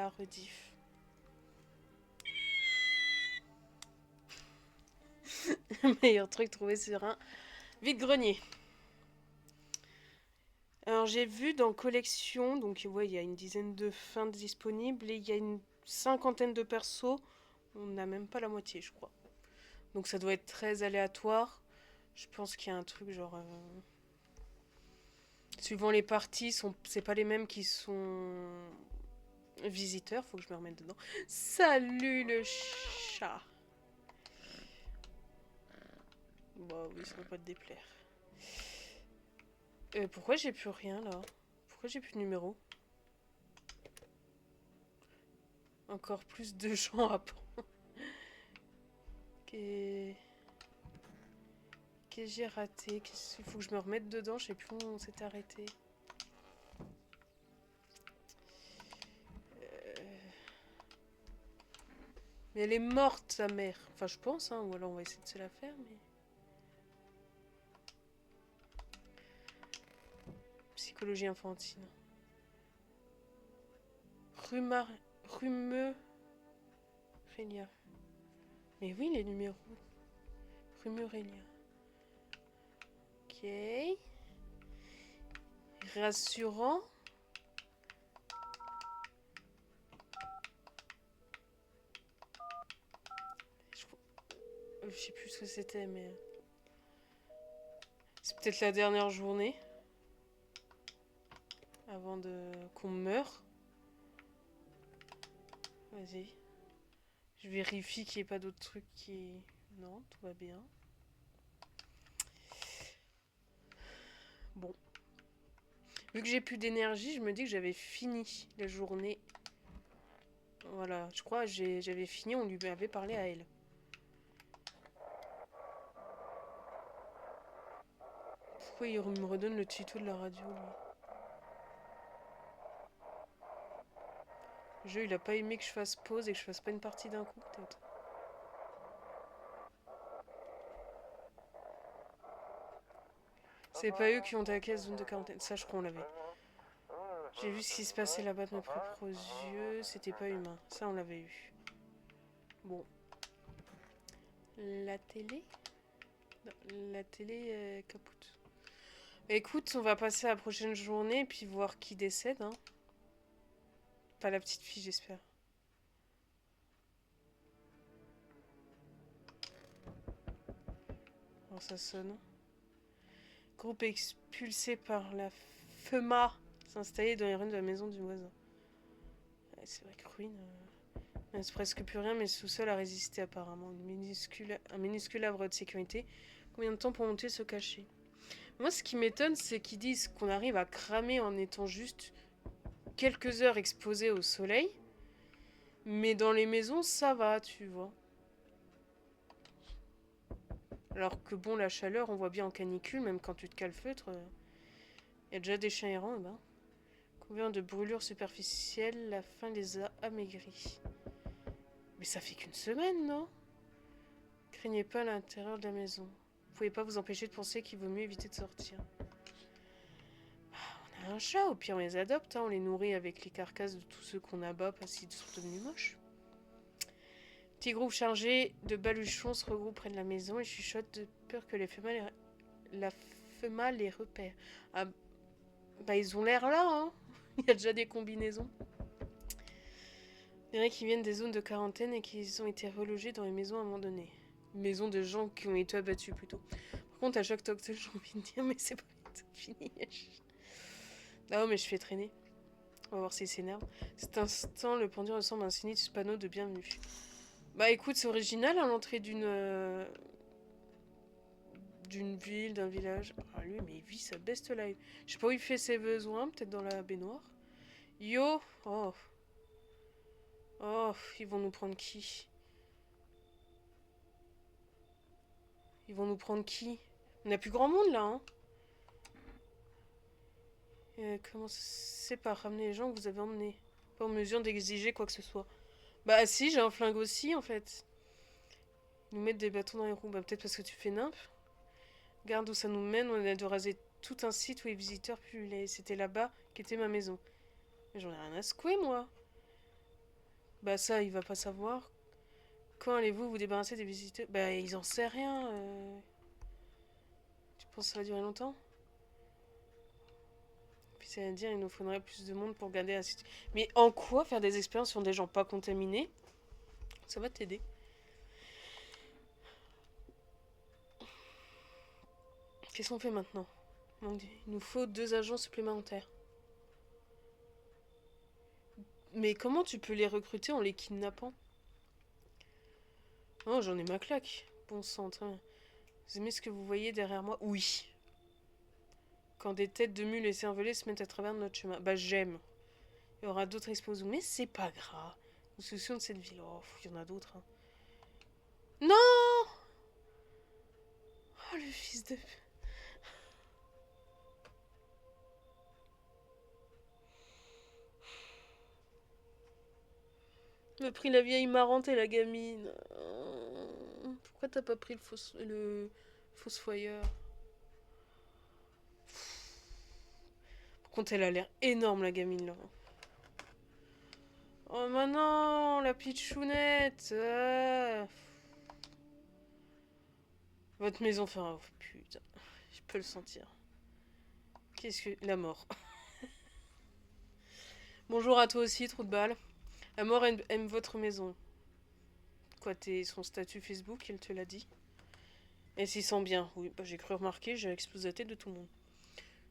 la rediff. Meilleur truc trouvé sur un vide-grenier. Alors j'ai vu dans collection, donc ouais, il y a une dizaine de fins disponibles et il y a une cinquantaine de persos. On n'a même pas la moitié, je crois. Donc ça doit être très aléatoire. Je pense qu'il y a un truc genre... suivant les parties, c'est pas les mêmes qui sont visiteurs. Faut que je me remette dedans. Salut le chat. Bon, oui, ça va pas te déplaire. Pourquoi j'ai plus rien là? Pourquoi j'ai plus de numéro? Encore plus de gens à prendre. Qu'est-ce que j'ai raté? Il faut que je me remette dedans. Je sais plus où on s'est arrêté. Mais elle est morte, sa mère. Enfin, je pense, hein. Ou alors on va essayer de se la faire, mais... Psychologie infantile. Rumeur... Rumeurélia. Mais oui, les numéros. Rumeurélia. Ok. Rassurant. Je sais plus ce que c'était, mais... C'est peut-être la dernière journée. Avant de qu'on meure. Vas-y. Je vérifie qu'il n'y ait pas d'autres trucs qui... Non, tout va bien. Bon. Vu que j'ai plus d'énergie, je me dis que j'avais fini la journée. Voilà, je crois que j'avais fini, on lui avait parlé à elle. Pourquoi il me redonne le tuto de la radio, lui? Le jeu, il a pas aimé que je fasse pause et que je fasse pas une partie d'un coup, peut-être. C'est pas eux qui ont attaqué la zone de quarantaine. Ça, je crois, on l'avait. J'ai vu ce qui se passait là-bas de mes propres yeux. C'était pas humain. Ça, on l'avait eu. Bon. La télé? Non, la télé capote. Écoute, on va passer à la prochaine journée et puis voir qui décède. Hein. Pas la petite fille, j'espère. Alors ça sonne. Groupe expulsé par la FEMA s'installer dans les ruines de la maison du voisin. Ouais, c'est vrai que ruine. Il reste presque plus rien, mais le sous-sol a résisté apparemment. Un minuscule havre de sécurité. Combien de temps pour monter se cacher? Moi, ce qui m'étonne, c'est qu'ils disent qu'on arrive à cramer en étant juste quelques heures exposés au soleil. Mais dans les maisons, ça va, tu vois. Alors que bon, la chaleur, on voit bien en canicule, même quand tu te calfeutres, il y a déjà des chiens errants, et ben. Combien de brûlures superficielles, la faim les a amaigris. Mais ça fait qu'une semaine, non? Craignez pas à l'intérieur de la maison. Vous pouvez pas vous empêcher de penser qu'il vaut mieux éviter de sortir. On a un chat, au pire on les adopte, hein, on les nourrit avec les carcasses de tous ceux qu'on abat parce qu'ils sont devenus moches. Petit groupe chargé de baluchons se regroupe près de la maison et chuchote de peur que la FEMA les repère. Ah, bah ils ont l'air là, hein. Il y a déjà des combinaisons. Il y en a qui viennent des zones de quarantaine et qui ont été relogés dans les maisons abandonnées. Maisons de gens qui ont été abattus plutôt. Par contre, à chaque toc, j'ai envie de dire, mais c'est pas fini. Non, mais je fais traîner. On va voir s'il s'énerve. Cet instant, le pendu ressemble à un sinistre panneau de bienvenue. Bah écoute, c'est original à l'entrée d'une ville, d'un village. Ah lui, mais il vit sa best life. Je sais pas où il fait ses besoins, peut-être dans la baignoire. Yo. Oh. Oh, ils vont nous prendre qui? Ils vont nous prendre qui? On a plus grand monde là, hein. Comment c'est par ramener les gens que vous avez emmenés? Pas en mesure d'exiger quoi que ce soit. Bah si, j'ai un flingue aussi en fait. Ils nous mettent des bâtons dans les roues. Bah peut-être parce que tu fais nimp. Regarde où ça nous mène, on a dû raser tout un site où les visiteurs pullulaient. C'était là-bas qu'était ma maison. Mais j'en ai rien à secouer moi. Bah ça, il va pas savoir. Quand allez-vous vous débarrasser des visiteurs? Bah ils en savent rien. Tu penses que ça va durer longtemps? Puis ça veut dire il nous faudrait plus de monde pour garder la situation. Mais en quoi faire des expériences sur des gens pas contaminés? Ça va t'aider. Qu'est-ce qu'on fait maintenant? Il nous faut 2 agents supplémentaires. Mais comment tu peux les recruter en les kidnappant? Oh, j'en ai ma claque. Bon sang, très bien. Vous aimez ce que vous voyez derrière moi? Oui. Quand des têtes de mules et cervelets se mettent à travers notre chemin. Bah j'aime. Il y aura d'autres explosions, mais c'est pas grave. Nous soucions de cette ville. Oh, il y en a d'autres. Hein. Non! Oh, le fils de... Il m'a pris la vieille marrante et la gamine. Pourquoi t'as pas pris le fossoyeur? Par contre, elle a l'air énorme, la gamine, là. Oh, mais non, la pitchounette. Votre maison fera... Oh, putain, je peux le sentir. Qu'est-ce que... La mort. Bonjour à toi aussi, trou de balle. La mort aime votre maison. Quoi, t'es son statut Facebook, elle te l'a dit? Elle s'y sent bien. Oui, bah, j'ai cru remarquer, j'ai explosé la tête de tout le monde.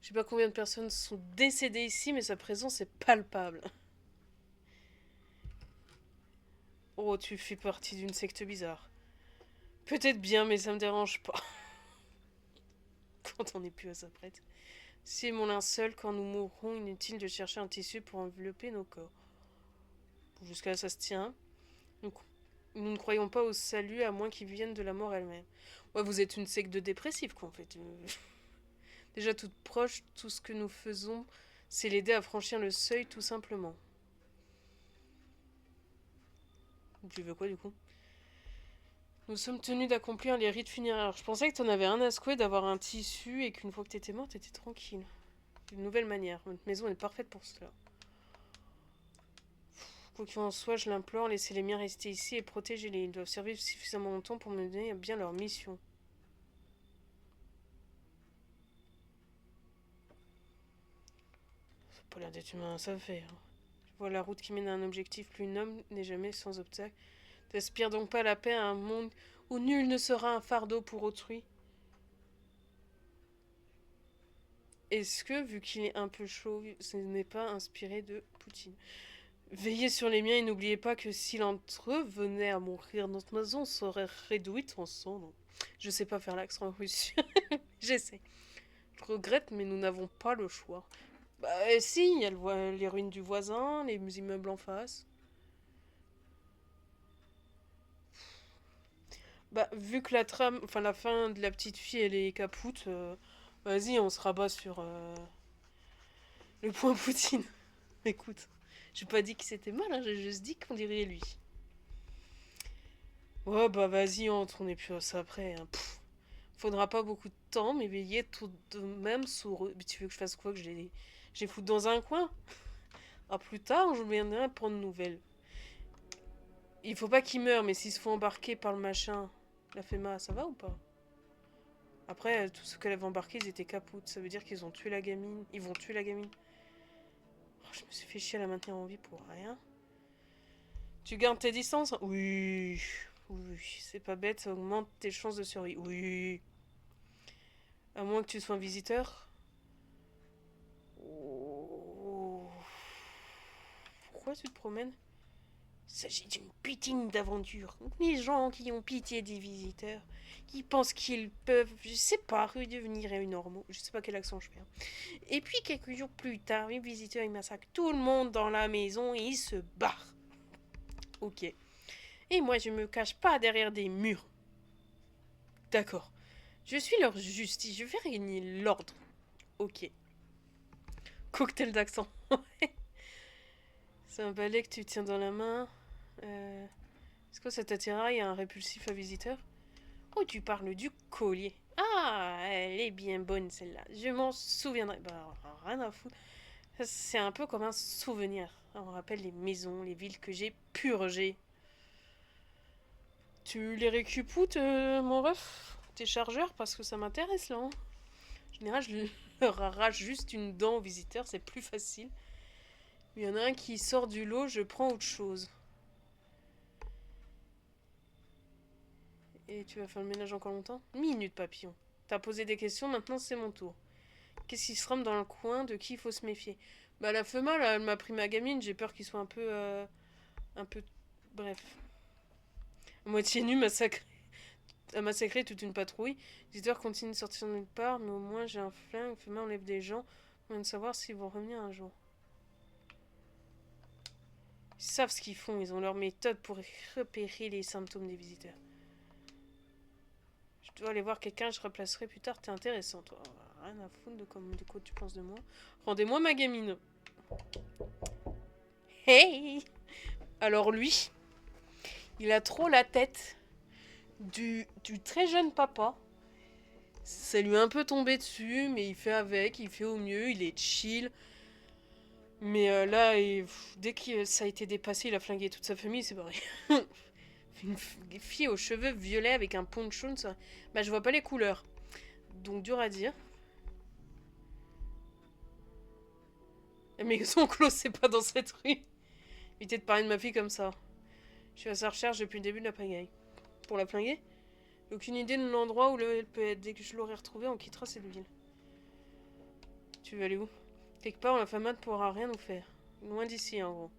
Je sais pas combien de personnes sont décédées ici, mais sa présence est palpable. Oh, tu fais partie d'une secte bizarre. Peut-être bien, mais ça me dérange pas. Quand on n'est plus à sa prête. Si mon linceul, quand nous mourrons, inutile de chercher un tissu pour envelopper nos corps. Jusqu'à là, ça se tient. Donc, nous ne croyons pas au salut à moins qu'il vienne de la mort elle-même. Ouais, vous êtes une secte de dépressifs, quoi, en fait. Déjà toute proche, tout ce que nous faisons, c'est l'aider à franchir le seuil, tout simplement. Tu veux quoi, du coup? Nous sommes tenus d'accomplir les rites funéraires. Je pensais que t'en avais un à secouer d'avoir un tissu et qu'une fois que t'étais mort, t'étais tranquille. Une nouvelle manière. Notre maison est parfaite pour cela. Quoi qu'il en soit, je l'implore, laissez les miens rester ici et protégez-les. Ils doivent servir suffisamment longtemps pour mener à bien leur mission. Ça n'a pas l'air d'être humain, ça fait. Hein. Je vois la route qui mène à un objectif. Plus noble n'est jamais sans obstacle. T'aspires donc pas la paix à un monde où nul ne sera un fardeau pour autrui? Est-ce que, vu qu'il est un peu chaud, ce n'est pas inspiré de Poutine? Veillez sur les miens et n'oubliez pas que si l'un d'entre eux venait à mourir, notre maison serait réduite en cendres. Je sais pas faire l'accent russe. J'essaie. Je regrette, mais nous n'avons pas le choix. Bah si, il y a les ruines du voisin, les immeubles en face. Bah vu que la trame, enfin la fin de la petite fille, elle est capoute, vas-y, on se rabat sur le point Poutine. Écoute, j'ai pas dit que c'était mal, hein, j'ai juste dit qu'on dirait lui. Ouais, bah vas-y, entre, on est plus à ça après. Hein. Faudra pas beaucoup de temps, mais veillez tout de même sur eux. Mais tu veux que je fasse quoi? Que j'ai foutu dans un coin? Ah, plus tard, je viendrai prendre nouvelles. Il faut pas qu'ils meurent, mais s'ils se font embarquer par le machin, la FEMA, ça va ou pas? Après, tout ce qu'elle avait embarqué, ils étaient capoutes. Ça veut dire qu'ils ont tué la gamine. Ils vont tuer la gamine. Oh, je me suis fait chier à la maintenir en vie pour rien. Tu gardes tes distances? Oui. Oui, c'est pas bête, ça augmente tes chances de survie. Oui. À moins que tu sois un visiteur. Oh. Pourquoi tu te promènes? Il s'agit d'une putain d'aventure. Les gens qui ont pitié des visiteurs, qui pensent qu'ils peuvent, je sais pas, redevenir normaux. Je sais pas quel accent je fais. Hein. Et puis quelques jours plus tard, les visiteurs ils massacrent tout le monde dans la maison et ils se barrent. Ok. Et moi je me cache pas derrière des murs. D'accord. Je suis leur justice, je vais régner l'ordre. Ok. Cocktail d'accent. C'est un balai que tu tiens dans la main. Est-ce que ça t'attiraille un répulsif à visiteur? Oh, tu parles du collier. Ah, elle est bien bonne celle-là. Je m'en souviendrai. Bah, rien à foutre. C'est un peu comme un souvenir. On rappelle les maisons, les villes que j'ai purgées. Tu les récupères où, mon ref? Tes chargeurs? Parce que ça m'intéresse là. Hein. En général, je leur arrache juste une dent aux visiteurs, c'est plus facile. Il y en a un qui sort du lot, je prends autre chose. Et tu vas faire le ménage encore longtemps? Minute, papillon. T'as posé des questions, maintenant c'est mon tour. Qu'est-ce qui se rame dans le coin? De qui il faut se méfier? Bah la femelle, elle m'a pris ma gamine, j'ai peur qu'il soit un peu... un peu... Bref. À moitié nu, a massacré toute une patrouille. Les visiteurs continuent de sortir de nulle part, mais au moins j'ai un flingue, femelle enlève des gens. On vient de savoir s'ils vont revenir un jour. Ils savent ce qu'ils font, ils ont leur méthode pour repérer les symptômes des visiteurs. Je dois aller voir quelqu'un, je replacerai plus tard, t'es intéressant toi. Rien à foutre de quoi tu penses de moi. Rendez-moi ma gamine. Hey! Alors lui, il a trop la tête du très jeune papa. Ça lui est un peu tombé dessus, mais il fait avec, il fait au mieux, il est chill. Mais là, dès que ça a été dépassé, il a flingué toute sa famille, c'est pareil. Une fille aux cheveux violets avec un poncho, ça... Bah, je vois pas les couleurs. Donc, dur à dire. Mais son clos, c'est pas dans cette rue. Évitez de parler de ma fille comme ça. Je suis à sa recherche depuis le début de la pagaille. Pour la flinguer? Aucune idée de l'endroit où elle peut être. Dès que je l'aurai retrouvée, on quittera cette ville. Tu veux aller où? Quelque part où la femme ne pourra rien nous faire. Loin d'ici, en gros.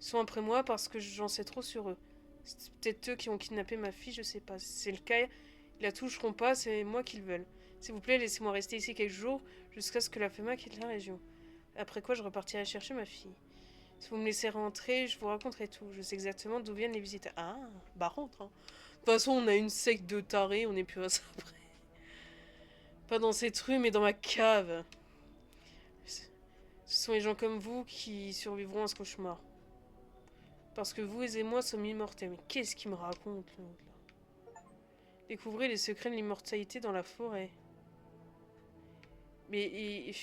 Ils sont après moi parce que j'en sais trop sur eux. C'est peut-être eux qui ont kidnappé ma fille, je sais pas. Si c'est le cas, ils la toucheront pas, c'est moi qu'ils veulent. S'il vous plaît, laissez-moi rester ici quelques jours jusqu'à ce que la FEMA quitte la région. Après quoi, je repartirai chercher ma fille. Si vous me laissez rentrer, je vous raconterai tout. Je sais exactement d'où viennent les visiteurs. Ah, bah rentre. Hein. De toute façon, on a une secte de tarés, on n'est plus à ça après. Pas dans cette rue, mais dans ma cave. Ce sont les gens comme vous qui survivront à ce cauchemar. Parce que vous et moi sommes immortels. Mais qu'est-ce qu'il me raconte, l'autre, là? Découvrez les secrets de l'immortalité dans la forêt. Mais il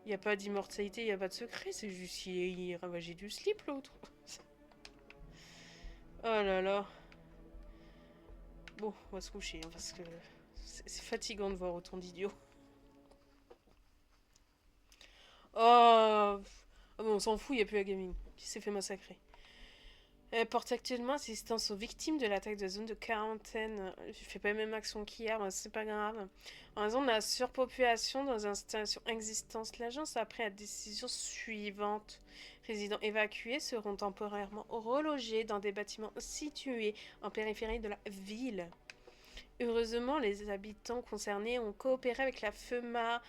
n'y a pas d'immortalité, il n'y a pas de secret. C'est juste qu'il est ravagé du slip, l'autre. Oh là là. Bon, on va se coucher, hein, parce que c'est fatigant de voir autant d'idiots. Oh, ah bon, on s'en fout, il n'y a plus la gamine qui s'est fait massacrer. Elle porte actuellement assistance aux victimes de l'attaque de la zone de quarantaine. Je fais pas la même action qu'hier, mais c'est pas grave. En raison de la surpopulation dans les installations existantes, l'agence a pris la décision suivante. Résidents évacués seront temporairement relogés dans des bâtiments situés en périphérie de la ville. Heureusement, les habitants concernés ont coopéré avec la FEMA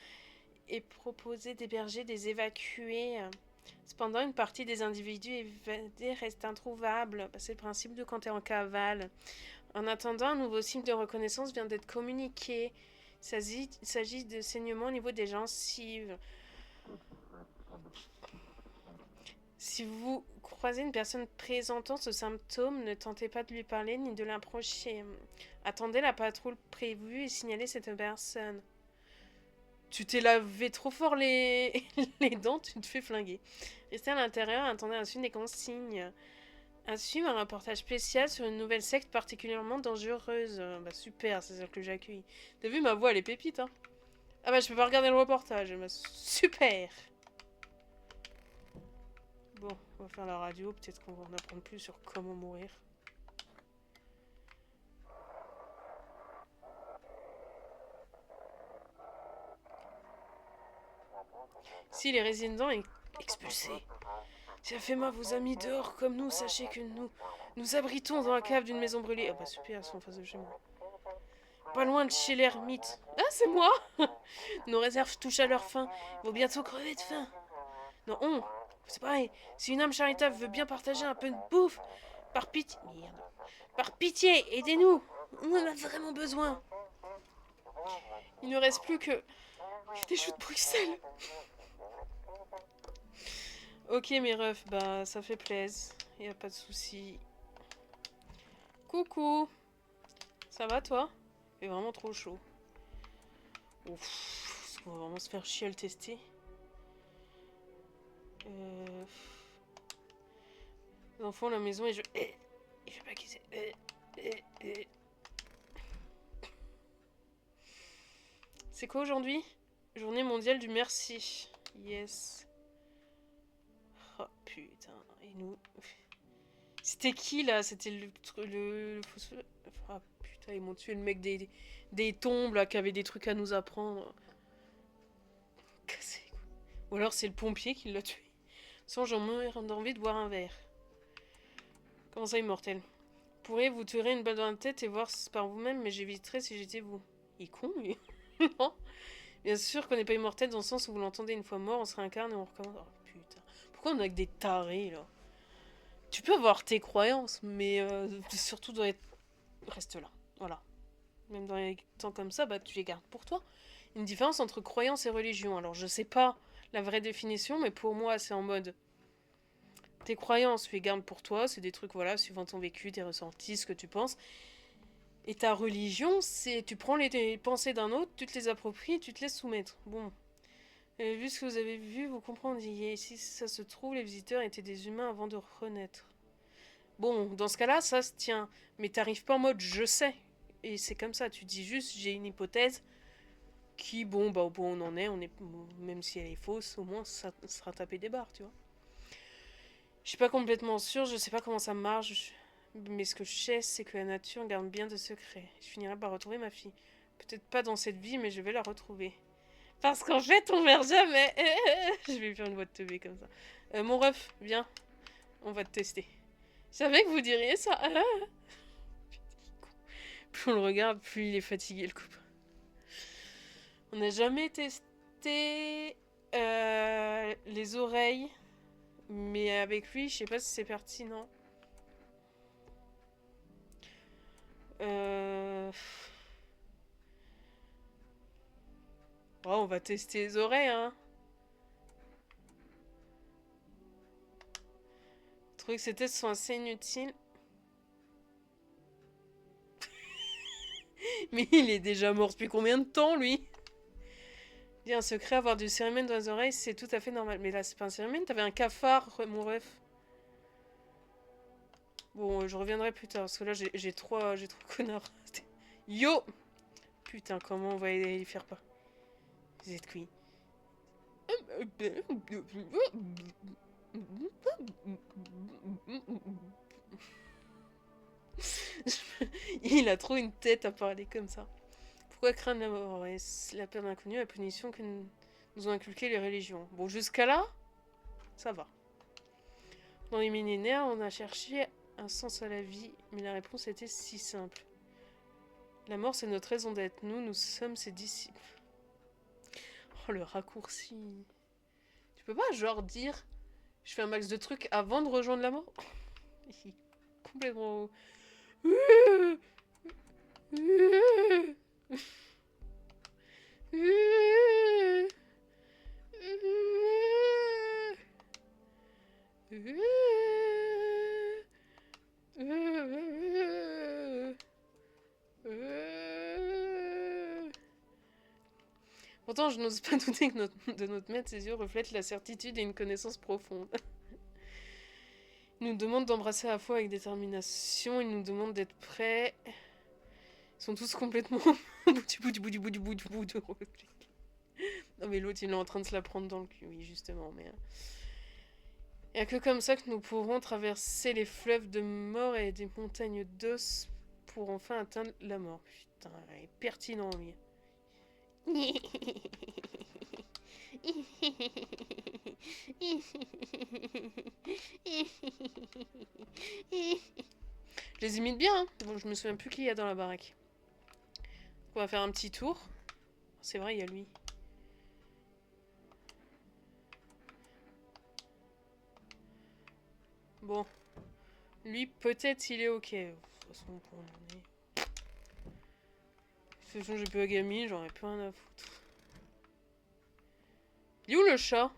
et proposé d'héberger des évacués. Cependant, une partie des individus évadés reste introuvable. C'est le principe de quand t'es en cavale. En attendant, un nouveau signe de reconnaissance vient d'être communiqué. Il s'agit de saignements au niveau des gencives. Si vous croisez une personne présentant ce symptôme, ne tentez pas de lui parler ni de l'approcher. Attendez la patrouille prévue et signalez cette personne. Tu t'es lavé trop fort les dents, tu te fais flinguer. Restez à l'intérieur et attendez à suivre des consignes. À suivre un reportage spécial sur une nouvelle secte particulièrement dangereuse. Bah super, c'est celle que j'accueille. T'as vu, ma voix, elle est pépite, hein. Ah bah je peux pas regarder le reportage, bah super. Bon, on va faire la radio, peut-être qu'on va en apprendre plus sur comment mourir. Si les résidents expulsés. Si la FEMA vous a mis dehors comme nous, sachez que nous abritons dans la cave d'une maison brûlée. Ah bah super, ils sont en face de chez moi. Pas loin de chez l'ermite. Ah, c'est moi. Nos réserves touchent à leur fin. Ils vont bientôt crever de faim. Non, c'est pareil. Si une âme charitable veut bien partager un peu de bouffe, par pitié... Merde. Par pitié, aidez-nous. On en a vraiment besoin. Il ne reste plus que... des choux de Bruxelles. Ok, mes refs, bah ça fait plaisir. Y a pas de souci. Coucou. Ça va, toi? Il est vraiment trop chaud. Ouf, on va vraiment se faire chier à le tester. Euh... Les enfants, la maison et je... Il fait pas qui c'est. C'est quoi aujourd'hui? Journée mondiale du merci. Yes. Oh putain. Et nous... C'était qui là? C'était le... Ah putain, ils m'ont tué le mec des tombes là qui avait des trucs à nous apprendre. Cassé quoi. Ou alors c'est le pompier qui l'a tué. Sans j'en meurs d'envie de boire un verre. Comment ça, immortel? Pourriez-vous tirer une balle dans la tête et voir par vous-même, mais j'éviterais si j'étais vous. Il est con, lui. Non. Bien sûr qu'on n'est pas immortel dans le sens où vous l'entendez une fois mort, on se réincarne et on recommence. Oh putain. Pourquoi on a que des tarés, là? Tu peux avoir tes croyances, mais surtout reste là. Voilà. Même dans les temps comme ça, bah tu les gardes pour toi. Une différence entre croyance et religion. Alors je sais pas la vraie définition, mais pour moi c'est en mode... Tes croyances, tu les gardes pour toi, c'est des trucs, voilà, suivant ton vécu, tes ressentis, ce que tu penses. Et ta religion, c'est tu prends les pensées d'un autre, tu te les appropries et tu te laisses soumettre. Bon. Vu ce que vous avez vu, vous comprendiez. Si ça se trouve, les visiteurs étaient des humains avant de renaître. Bon, dans ce cas-là, ça se tient. Mais t'arrives pas en mode je sais. Et c'est comme ça, tu dis juste j'ai une hypothèse qui, bon, bah au point où on en est, même si elle est fausse, au moins ça sera tapé des barres, tu vois. Je suis pas complètement sûre, je sais pas comment ça marche, mais ce que je sais, c'est que la nature garde bien de secrets. Je finirai par retrouver ma fille. Peut-être pas dans cette vie, mais je vais la retrouver. Parce qu'en fait, on meurt jamais. Je vais faire une voix de teubé comme ça. Mon ref, viens, on va te tester. Je savais que vous diriez ça. Plus on le regarde, plus il est fatigué, le couple. On n'a jamais testé les oreilles. Mais avec lui, je sais pas si c'est pertinent. Oh, on va tester les oreilles, hein. Je trouvais que ces tests sont assez inutiles. Mais il est déjà mort depuis combien de temps, lui? Il y a un secret, avoir du cérumen dans les oreilles, c'est tout à fait normal. Mais là, c'est pas un cérumen, t'avais un cafard, mon ref. Bon, je reviendrai plus tard, parce que là, j'ai trop connard. Yo! Putain, comment on va y faire pas? Vous êtes qui? Il a trop une tête à parler comme ça. Pourquoi craindre la mort? La peur de l'inconnu, la punition que nous ont inculqué les religions. Bon, jusqu'à là, ça va. Dans les millénaires, on a cherché un sens à la vie, mais la réponse était si simple. La mort, c'est notre raison d'être. Nous sommes ses disciples. Oh, le raccourci. Tu peux pas, genre, dire je fais un max de trucs avant de rejoindre la mort? Complètement... Pourtant, je n'ose pas douter que de notre maître, ses yeux reflètent la certitude et une connaissance profonde. Il nous demande d'embrasser la foi avec détermination, il nous demande d'être prêts. Ils sont tous complètement bout. Non mais l'autre, il est en train de se la prendre dans le cul, oui, justement, mais... Il n'y a que comme ça que nous pourrons traverser les fleuves de mort et des montagnes d'os pour enfin atteindre la mort. Putain, il est pertinent, lui. Je les imite bien, hein. Bon, je me souviens plus qui il y a dans la baraque. On va faire un petit tour. C'est vrai, il y a lui. Bon. Lui, peut-être il est ok. De toute façon, pour l'année. De toute façon, j'ai pas gamine, j'en ai plus rien à foutre. Il est où le chat?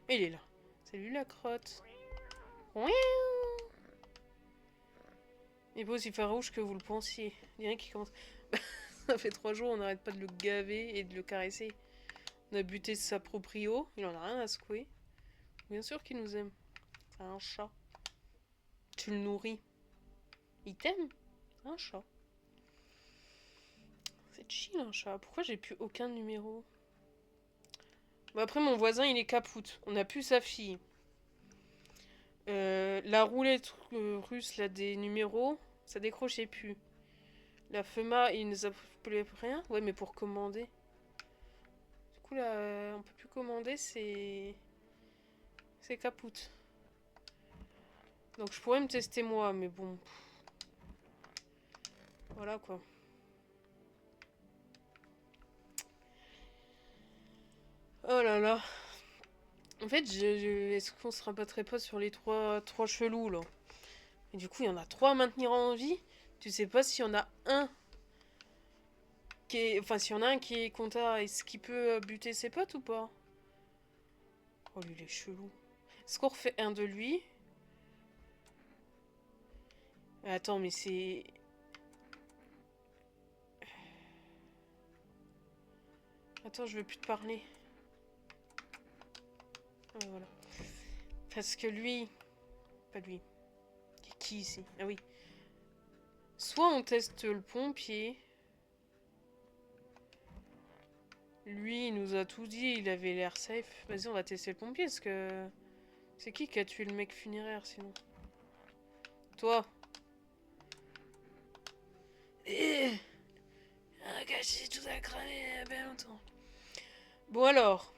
Il est là. Salut la crotte. Il est pas aussi farouche que vous le pensiez. Il y a rien qui commence. Ça fait 3 jours, on n'arrête pas de le gaver et de le caresser. On a buté sa proprio, il en a rien à secouer. Bien sûr qu'il nous aime. C'est un chat. Tu le nourris. Il t'aime. Un chat. C'est chill un chat. Pourquoi j'ai plus aucun numéro? Bon, après, mon voisin, il est capoute. On a plus sa fille. La roulette russe, là, des numéros, ça décrochait plus. La FEMA, il nous appelait rien. Ouais, mais pour commander. Du coup, là, on peut plus commander, c'est... C'est capoute. Donc, je pourrais me tester moi, mais bon. Voilà, quoi. Oh là là. En fait, est-ce qu'on se rabattrait pas sur les trois chelous, là? Et du coup, il y en a trois à maintenir en vie. Tu sais pas s'il y en a un qui est... Enfin, s'il y en a un qui est compta, est-ce qu'il peut buter ses potes ou pas? Oh, lui, il est chelou. Est-ce qu'on refait un de lui? Attends, mais c'est... Attends, je veux plus te parler. Ah, voilà. Parce que lui... Pas lui. Il y a qui ici? Ah oui. Soit on teste le pompier. Lui, il nous a tout dit, il avait l'air safe. Vas-y, on va tester le pompier, parce que... C'est qui a tué le mec funéraire, sinon? Toi. Eh, un gâchis, tout a cramé, il y a bien longtemps. Bon alors.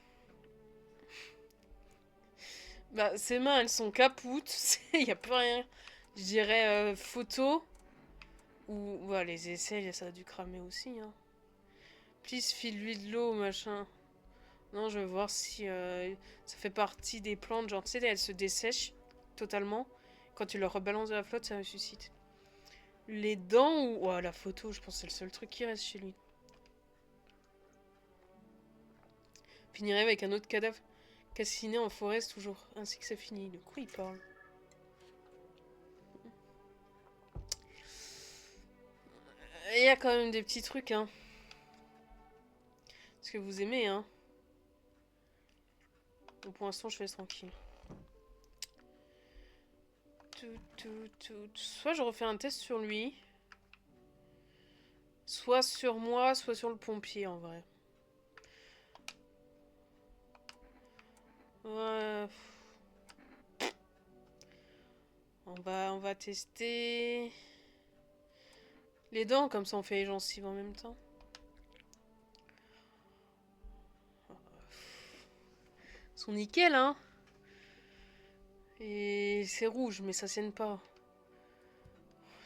Bah, ses mains, elles sont capoutes. Il n'y a plus rien. Je dirais photo. Ou ouais, les aisselles, ça a dû cramer aussi. Hein. Please, file-lui de l'eau, machin. Non, je veux voir si ça fait partie des plantes. Genre, tu sais, elles se dessèchent totalement. Quand tu leur rebalances de la flotte, ça ressuscite. Les dents ou... Oh, la photo, je pense que c'est le seul truc qui reste chez lui. Finirait avec un autre cadavre calciné en forêt, toujours. Ainsi que ça finit. De quoi il parle? Il y a quand même des petits trucs, hein. Parce que vous aimez, hein. Donc pour l'instant, je fais tranquille. Soit je refais un test sur lui. Soit sur moi, soit sur le pompier, en vrai. Ouais. On va tester... les dents, comme ça on fait les gencives en même temps. Ils sont nickel, hein. Et c'est rouge, mais ça saigne pas.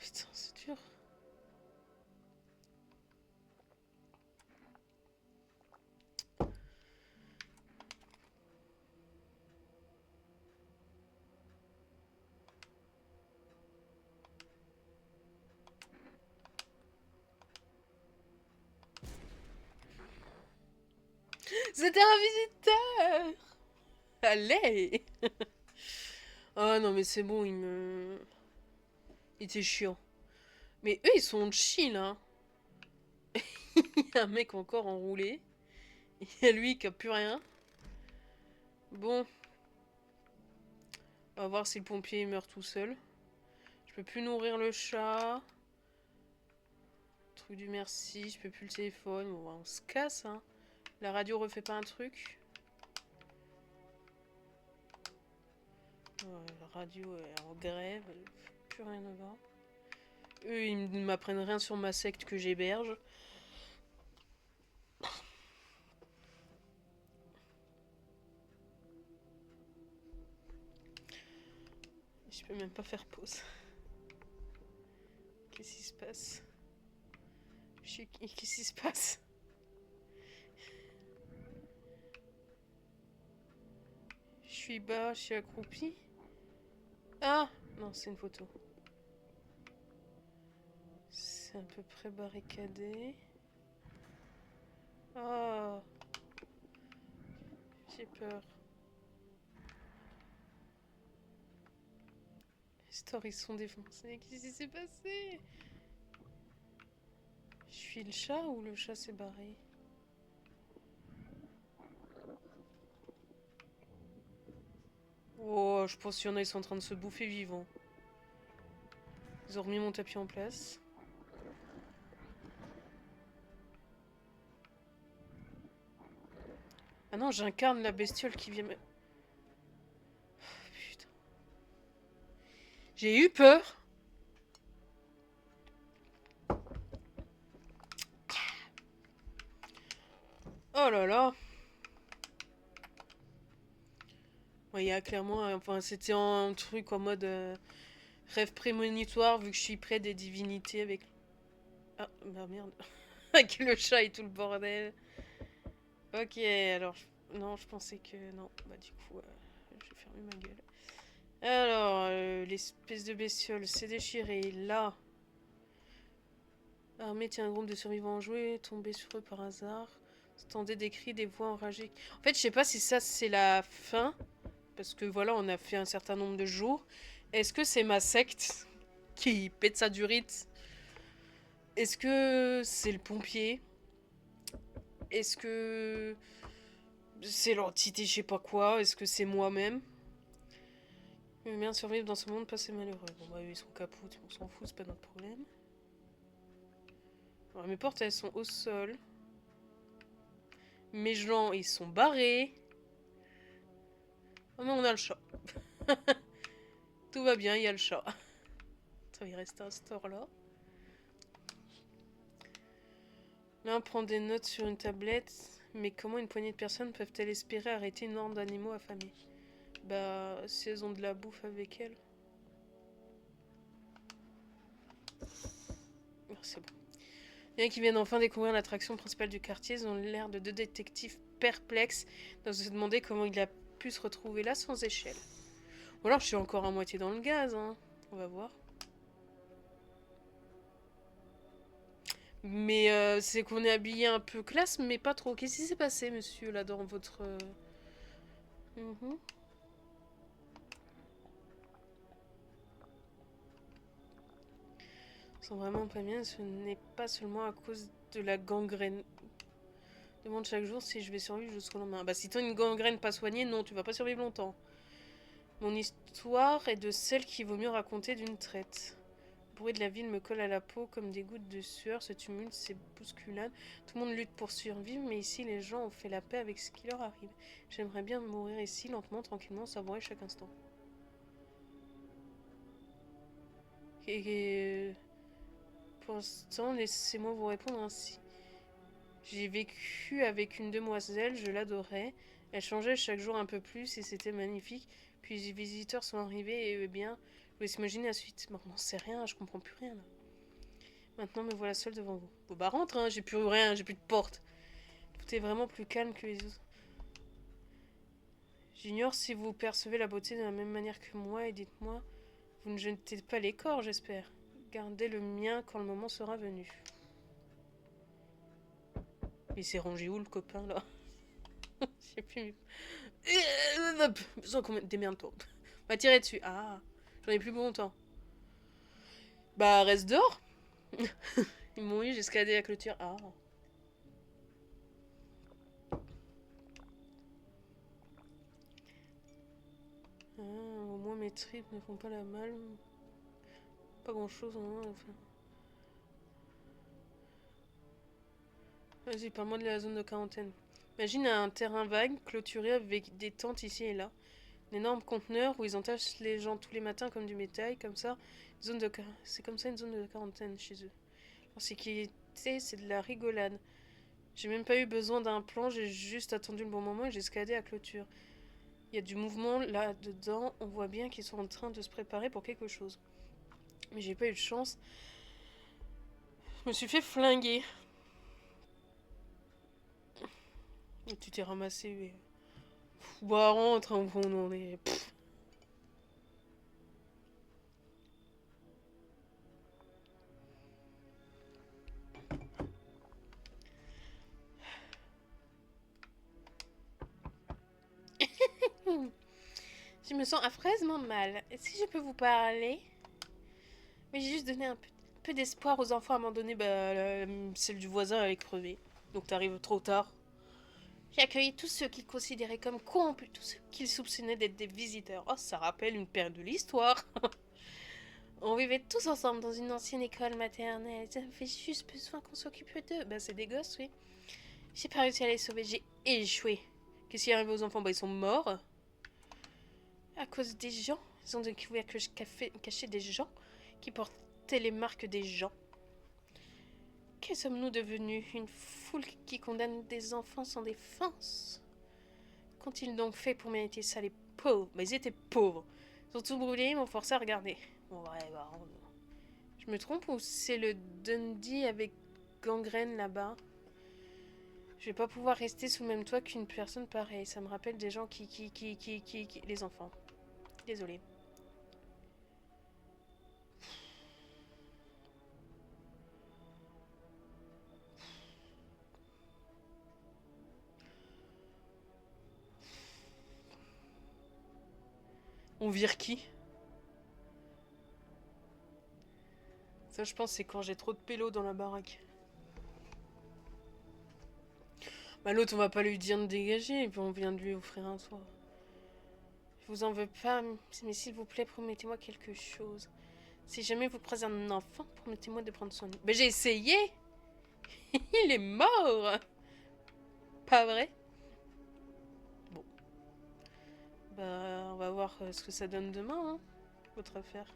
Putain, c'est dur. C'était un visiteur. Allez. Ah non, mais c'est bon, il était chiant. Mais eux, ils sont chill, hein. Il y a un mec encore enroulé. Il y a lui qui a plus rien. Bon. On va voir si le pompier meurt tout seul. Je peux plus nourrir le chat. Truc du merci, je peux plus le téléphone. Bon, on se casse, hein. La radio refait pas un truc. Ouais, la radio est en grève. Plus rien à voir. Eux, ils ne m'apprennent rien sur ma secte que j'héberge. Je peux même pas faire pause. Qu'est-ce qui se passe? Qu'est-ce qui se passe? Je suis bas, je suis accroupi. Ah! Non, c'est une photo. C'est à peu près barricadé. Ah! J'ai peur. Les stores, ils sont défoncés. Qu'est-ce qui s'est passé? Je suis le chat ou le chat s'est barré? Oh, je pense qu'il y en a, ils sont en train de se bouffer vivants. Ils ont remis mon tapis en place. Ah non, j'incarne la bestiole qui vient me... Oh, putain. J'ai eu peur. Oh là là. Ouais, il y a clairement... Enfin, c'était un truc en mode... rêve prémonitoire, vu que je suis près des divinités avec... Ah, bah merde. Avec le chat et tout le bordel. Ok, alors... Non, je pensais que... Non, bah du coup, je vais fermer ma gueule. Alors, l'espèce de bestiole s'est déchirée. Là... Armée tient un groupe de survivants enjoués, tombés sur eux par hasard. S'entendaient des cris, des voix enragées. En fait, je sais pas si ça, c'est la fin. Parce que voilà, on a fait un certain nombre de jours. Est-ce que c'est ma secte qui pète sa durite? Est-ce que c'est le pompier? Est-ce que c'est l'entité je sais pas quoi? Est-ce que c'est moi-même? Mais bien survivre dans ce monde pas c'est malheureux. Bon bah ils sont capoutes, on s'en fout, c'est pas notre problème. Alors, mes portes elles sont au sol. Mes gens ils sont barrés. Oh mais on a le chat. Tout va bien, il y a le chat. Attends, il reste un store là. Là on prend des notes sur une tablette. Mais comment une poignée de personnes peuvent-elles espérer arrêter une horde d'animaux affamés? Bah, si elles ont de la bouffe avec elles. Oh, c'est bon. Bien qu'ils viennent enfin découvrir l'attraction principale du quartier, ils ont l'air de deux détectives perplexes de se demander comment il a pu se retrouver là sans échelle. Ou alors je suis encore à moitié dans le gaz, hein. On va voir. Mais c'est qu'on est habillé un peu classe, mais pas trop. Qu'est-ce qui s'est passé, monsieur, là, dans votre... Ils sont vraiment pas bien, ce n'est pas seulement à cause de la gangrène. Demande chaque jour si je vais survivre jusqu'au lendemain. Bah si t'as une gangrène pas soignée, non, tu vas pas survivre longtemps. Mon histoire est de celle qu'il vaut mieux raconter d'une traite. Le bruit de la ville me colle à la peau comme des gouttes de sueur, ce tumulte, ces bousculades. Tout le monde lutte pour survivre, mais ici les gens ont fait la paix avec ce qui leur arrive. J'aimerais bien mourir ici, lentement, tranquillement, savourer chaque instant. Et pour l'instant, laissez-moi vous répondre ainsi. J'ai vécu avec une demoiselle, je l'adorais. Elle changeait chaque jour un peu plus et c'était magnifique. Puis les visiteurs sont arrivés et bien, je vous imaginer la suite. Bon, non, c'est rien, je comprends plus rien là. Maintenant, me voilà seule devant vous. Bon bah rentre, hein, j'ai plus rien, j'ai plus de porte. Tout est vraiment plus calme que les autres. J'ignore si vous percevez la beauté de la même manière que moi et dites-moi, vous ne jetez pas les corps, j'espère. Gardez le mien quand le moment sera venu. Il s'est rangé où le copain là? Je sais plus. Besoin qu'on mette des merdes. On va tirer dessus. Ah, j'en ai plus pour longtemps. Bah, reste dehors. Ils m'ont eu, j'ai escaladé la clôture. Ah. Au moins mes tripes ne font pas la malle. Pas grand chose en moins. Enfin. Vas-y, parle-moi de la zone de quarantaine. Imagine un terrain vague, clôturé avec des tentes ici et là. Un énorme conteneur où ils entassent les gens tous les matins comme du bétail, comme ça. C'est comme ça une zone de quarantaine chez eux. En sécurité, c'est de la rigolade. J'ai même pas eu besoin d'un plan, j'ai juste attendu le bon moment et j'ai escaladé la clôture. Il y a du mouvement là-dedans, on voit bien qu'ils sont en train de se préparer pour quelque chose. Mais j'ai pas eu de chance. Je me suis fait flinguer. Et tu t'es ramassé. Bah rentre, hein, on est... Je me sens affreusement mal. Est-ce que je peux vous parler? Mais j'ai juste donné un peu d'espoir aux enfants à un moment donné. Bah, celle du voisin elle est crevée. Donc t'arrives trop tard. J'ai accueilli tous ceux qu'il considérait comme corrompus, tous ceux qu'il soupçonnait d'être des visiteurs. Oh, ça rappelle une période de l'histoire. On vivait tous ensemble dans une ancienne école maternelle. J'avais juste besoin qu'on s'occupe d'eux. Ben, c'est des gosses, oui. J'ai pas réussi à les sauver, j'ai échoué. Qu'est-ce qui arrive aux enfants? Ben, ils sont morts. À cause des gens. Ils ont découvert que je cachais des gens qui portaient les marques des gens. Que sommes-nous devenus? Une foule qui condamne des enfants sans défense? Qu'ont-ils donc fait pour mériter ça, les pauvres? Mais ils étaient pauvres. Ils ont tout brûlé, ils m'ont forcé à regarder. Bon, ouais, bah, je me trompe ou c'est le Dundee avec gangrène là-bas? Je vais pas pouvoir rester sous le même toit qu'une personne pareille. Ça me rappelle des gens qui... Les enfants. Désolée. On vire qui? Ça, je pense, c'est quand j'ai trop de pélos dans la baraque. Bah, l'autre, on va pas lui dire de dégager, et puis on vient de lui offrir un toit. Je vous en veux pas, mais s'il vous plaît, promettez-moi quelque chose. Si jamais vous croisez un enfant, promettez-moi de prendre soin de lui. Mais j'ai essayé. Il est mort. Pas vrai? Bon. Bah, on va voir ce que ça donne demain, hein, votre affaire.